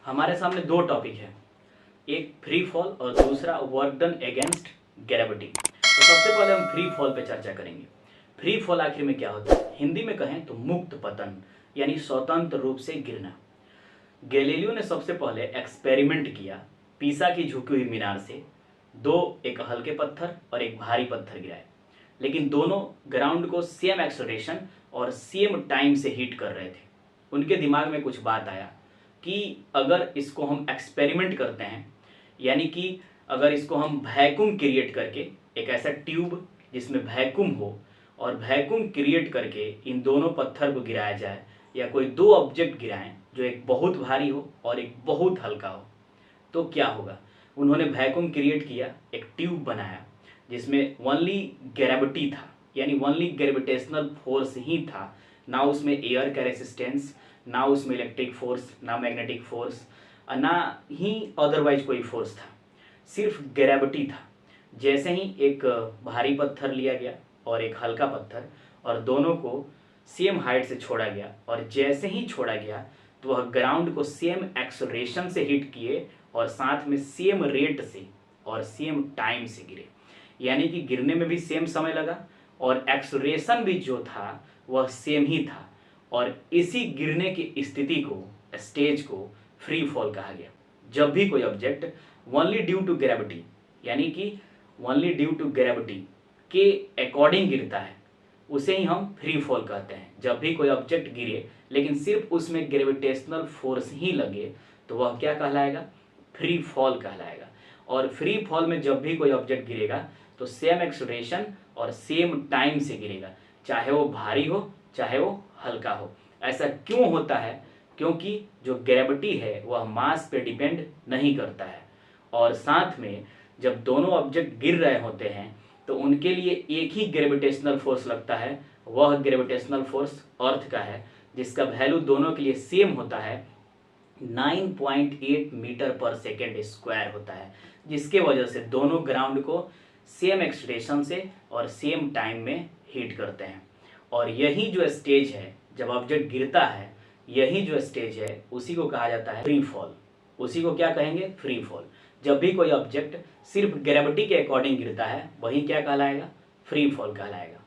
हमारे सामने दो टॉपिक है, एक फ्री फॉल और दूसरा वर्क डन अगेंस्ट ग्रेविटी। तो सबसे पहले हम फ्री फॉल पे चर्चा करेंगे। फ्री फॉल आखिर में क्या होता है? हिंदी में कहें तो मुक्त पतन, यानी स्वतंत्र रूप से गिरना। गैलीलियो ने सबसे पहले एक्सपेरिमेंट किया, पीसा की झुकी हुई मीनार से एक हल्के पत्थर और एक भारी पत्थर गिराए, लेकिन दोनों ग्राउंड को सेम एक्सेलरेशन और सेम टाइम से हिट कर रहे थे। उनके दिमाग में कुछ बात आया कि अगर इसको हम एक्सपेरिमेंट करते हैं, यानी कि अगर इसको हम वैक्यूम क्रिएट करके एक ऐसा ट्यूब जिसमें वैक्यूम हो और वैक्यूम क्रिएट करके इन दोनों पत्थर को गिराया जाए, या कोई दो ऑब्जेक्ट गिराएं जो एक बहुत भारी हो और एक बहुत हल्का हो, तो क्या होगा। उन्होंने वैक्यूम क्रिएट किया, एक ट्यूब बनाया जिसमें ओनली ग्रेविटी था, यानी ओनली ग्रेविटेशनल फोर्स ही था, ना उसमें एयर का रेसिस्टेंस, ना उसमें इलेक्ट्रिक फोर्स, ना मैग्नेटिक फोर्स, ना ही अदरवाइज कोई फोर्स था, सिर्फ ग्रेविटी था। जैसे ही एक भारी पत्थर लिया गया और एक हल्का पत्थर, और दोनों को सेम हाइट से छोड़ा गया, और जैसे ही छोड़ा गया तो वह ग्राउंड को सेम एक्सेलरेशन से हिट किए और साथ में सेम रेट से और सेम टाइम से गिरे, यानी कि गिरने में भी सेम समय लगा और एक्सेलरेशन भी जो था वह सेम ही था। और इसी गिरने की स्थिति को, स्टेज को फ्री फॉल कहा गया। जब भी कोई object only due to gravity, यानी कि ओनली ड्यू टू ग्रेविटी के अकॉर्डिंग गिरता है, उसे ही हम फ्री फॉल कहते हैं। जब भी कोई ऑब्जेक्ट गिरे लेकिन सिर्फ उसमें ग्रेविटेशनल फोर्स ही लगे तो वह क्या कहलाएगा? फ्री फॉल कहलाएगा। और फ्री फॉल में जब भी कोई ऑब्जेक्ट गिरेगा तो सेम एक्सेलरेशन और सेम टाइम से गिरेगा, चाहे वो भारी हो चाहे वो हल्का हो। ऐसा क्यों होता है? क्योंकि जो ग्रेविटी है वह मास पे डिपेंड नहीं करता है, और साथ में जब दोनों ऑब्जेक्ट गिर रहे होते हैं तो उनके लिए एक ही ग्रेविटेशनल फोर्स लगता है। वह ग्रेविटेशनल फोर्स अर्थ का है, जिसका वैल्यू दोनों के लिए सेम होता है, 9.8 मीटर पर सेकेंड स्क्वायर होता है, जिसके वजह से दोनों ग्राउंड को सेम एक्सलेशन से और सेम टाइम में हीट करते हैं। और यही जो स्टेज है जब ऑब्जेक्ट गिरता है, यही जो स्टेज है उसी को कहा जाता है फ्री फॉल। उसी को क्या कहेंगे? Free fall. जब भी कोई ऑब्जेक्ट सिर्फ ग्रेविटी के अकॉर्डिंग गिरता है वही क्या कहलाएगा? फ्री फॉल कहलाएगा।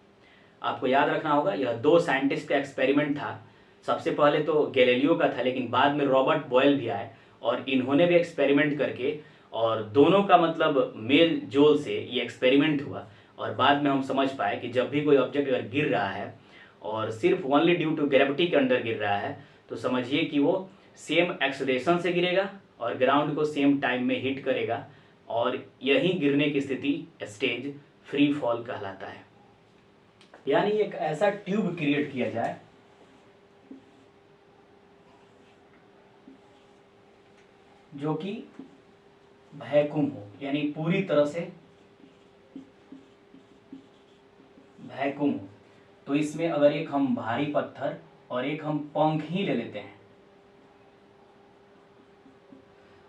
आपको याद रखना होगा, यह दो साइंटिस्ट का एक्सपेरिमेंट था। सबसे पहले तो गैलीलियो का था, लेकिन बाद में रॉबर्ट बॉयल भी आए और इन्होंने भी एक्सपेरिमेंट करके, और दोनों का मतलब मेल जोल से ये एक्सपेरिमेंट हुआ, और बाद में हम समझ पाए कि जब भी कोई ऑब्जेक्ट अगर गिर रहा है और सिर्फ ओनली ड्यू टू ग्रेविटी के अंडर गिर रहा है तो समझिए कि वो सेम एक्सेलरेशन से गिरेगा और ग्राउंड को सेम टाइम में हिट करेगा, और यही गिरने की स्थिति, स्टेज, फ्री फॉल कहलाता है। यानी एक ऐसा ट्यूब क्रिएट किया जाए जो कि वैक्यूम हो, यानी पूरी तरह से वैक्यूम हो। तो इसमें अगर एक हम भारी पत्थर और एक हम पंख ही ले लेते हैं,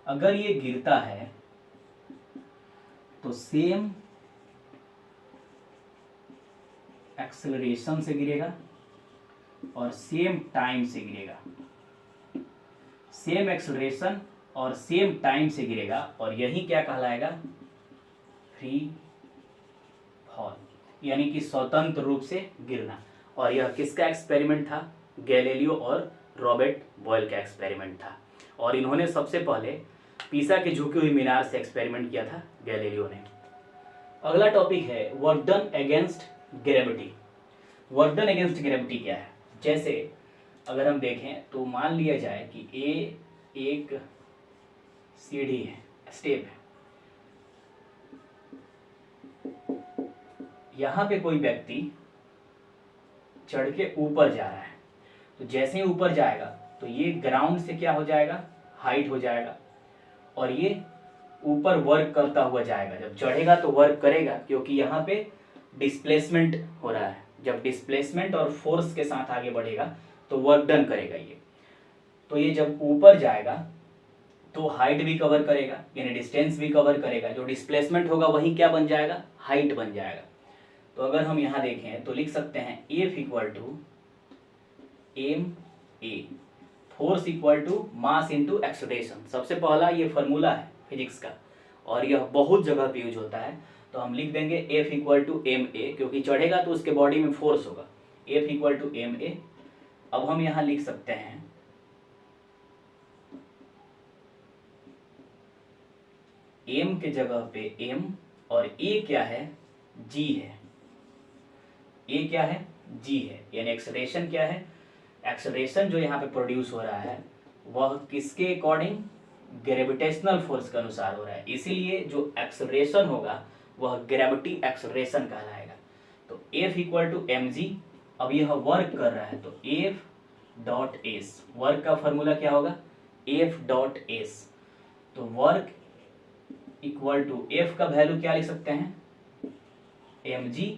अगर ये गिरता है तो सेम एक्सेलरेशन से गिरेगा और सेम टाइम से गिरेगा, सेम एक्सेलरेशन और सेम टाइम से गिरेगा, और यही क्या कहलाएगा? फ्री फॉल, यानी कि स्वतंत्र रूप से गिरना। और यह किसका एक्सपेरिमेंट था? गैलीलियो और रॉबर्ट बॉयल का एक्सपेरिमेंट था। और इन्होंने सबसे पहले पीसा की झुकी हुई मीनार से एक्सपेरिमेंट किया था, गैलीलियो ने। अगला टॉपिक है work done against gravity. Work done against gravity क्या है? जैसे अगर हम देखें तो मान लिया जाए कि ए एक सीढ़ी है, स्टेप है, यहां पे कोई व्यक्ति चढ़ के ऊपर जा रहा है, तो जैसे ही ऊपर जाएगा तो ये ग्राउंड से क्या हो जाएगा? हाइट हो जाएगा, और ये ऊपर वर्क करता हुआ जाएगा। जब चढ़ेगा तो वर्क करेगा, क्योंकि यहाँ पे डिस्प्लेसमेंट हो रहा है। जब डिस्प्लेसमेंट और फोर्स के साथ आगे बढ़ेगा तो वर्क डन करेगा ये। तो ये जब ऊपर जाएगा तो हाइट भी कवर करेगा, यानी डिस्टेंस भी कवर करेगा। जो डिस्प्लेसमेंट होगा वही क्या बन जाएगा? हाइट बन जाएगा। तो अगर हम यहाँ देखें तो लिख सकते हैं F equal to M A, force equal to mass into acceleration. सबसे पहला ये फॉर्मूला है फिजिक्स का और यह बहुत जगह पे यूज होता है। तो हम लिख देंगे F equal to M A, क्योंकि चढ़ेगा तो उसके बॉडी में फोर्स होगा। F equal to M A. अब हम यहाँ लिख सकते हैं m के जगह पे m और a क्या है, g है। a क्या है, g है, यानी एक्सेलरेशन क्या है, एक्सेलरेशन जो यहाँ पे प्रोड्यूस हो रहा है वह किसके अकॉर्डिंग, ग्रेविटेशनल फोर्स के अनुसार हो रहा है। इसीलिए जो एक्सेलरेशन होगा वह ग्रेविटी एक्सेलरेशन कहलाएगा। तो F equal to M G. अब यह वर्क कर रहा है तो F डॉट एस, वर्क का फॉर्मूला क्या होगा, F डॉट एस। तो वर्क इक्वल टू F का वैल्यू क्या लिख सकते हैं, mg,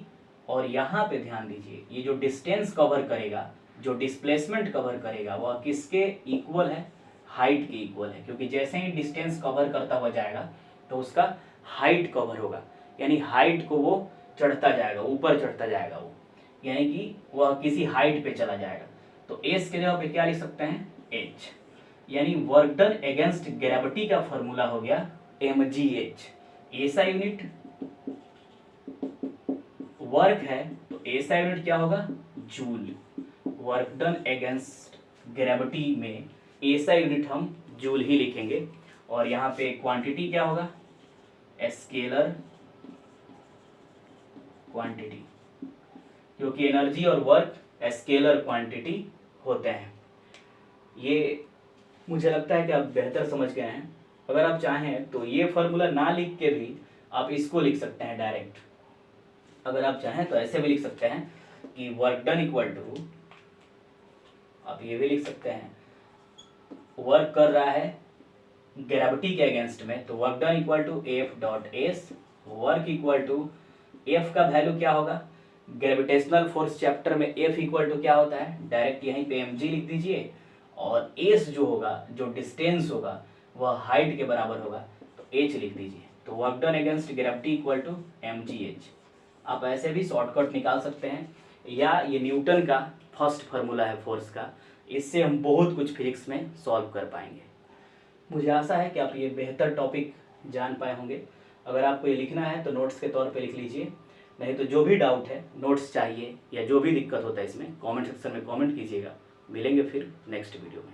और यहाँ पे ध्यान दीजिए ये जो डिस्टेंस कवर करेगा, जो डिस्प्लेसमेंट कवर करेगा वह किसके इक्वल है, हाइट के इक्वल है। क्योंकि जैसे ही डिस्टेंस कवर करता हुआ जाएगा तो उसका हाइट कवर होगा, यानी हाइट को वो चढ़ता जाएगा, ऊपर चढ़ता जाएगा वो, यानी कि वह किसी हाइट पे चला जाएगा। तो एस के जगह पे क्या लिख सकते हैं, एच, यानी वर्क डन अगेंस्ट ग्रेविटी का फॉर्मूला हो गया mgh। ऐसा यूनिट वर्क है तो ऐसा यूनिट क्या होगा, joule. Work done against gravity में ऐसा यूनिट हम जूल ही लिखेंगे। और यहाँ पे क्वांटिटी क्या होगा, स्केलर क्वांटिटी, क्योंकि एनर्जी और वर्क स्केलर क्वांटिटी होते हैं। ये मुझे लगता है कि आप बेहतर समझ गए हैं। अगर आप चाहें तो ये फॉर्मूला ना लिख के भी आप इसको लिख सकते हैं डायरेक्ट। अगर आप चाहें तो ऐसे भी लिख सकते हैं कि वर्क डन इक्वल टू, आप ये भी लिख सकते हैं वर्क कर रहा है ग्रेविटी के अगेंस्ट में, तो work done equal to F dot S. Work equal to F का वैल्यू क्या होगा, ग्रेविटेशनल फोर्स चैप्टर में एफ इक्वल टू क्या होता है, डायरेक्ट यहीं पे mg लिख दीजिए। और एस जो होगा, जो डिस्टेंस होगा वह हाइट के बराबर होगा, तो h लिख दीजिए। तो work done against gravity equal to mgh। आप ऐसे भी शॉर्टकट निकाल सकते हैं, या ये न्यूटन का फर्स्ट फार्मूला है फोर्स का, इससे हम बहुत कुछ फिजिक्स में सॉल्व कर पाएंगे। मुझे आशा है कि आप ये बेहतर टॉपिक जान पाए होंगे। अगर आपको ये लिखना है तो नोट्स के तौर पे लिख लीजिए, नहीं तो जो भी डाउट है, नोट्स चाहिए या जो भी दिक्कत होता है इसमें, कमेंट सेक्शन में कमेंट कीजिएगा। मिलेंगे फिर नेक्स्ट वीडियो में।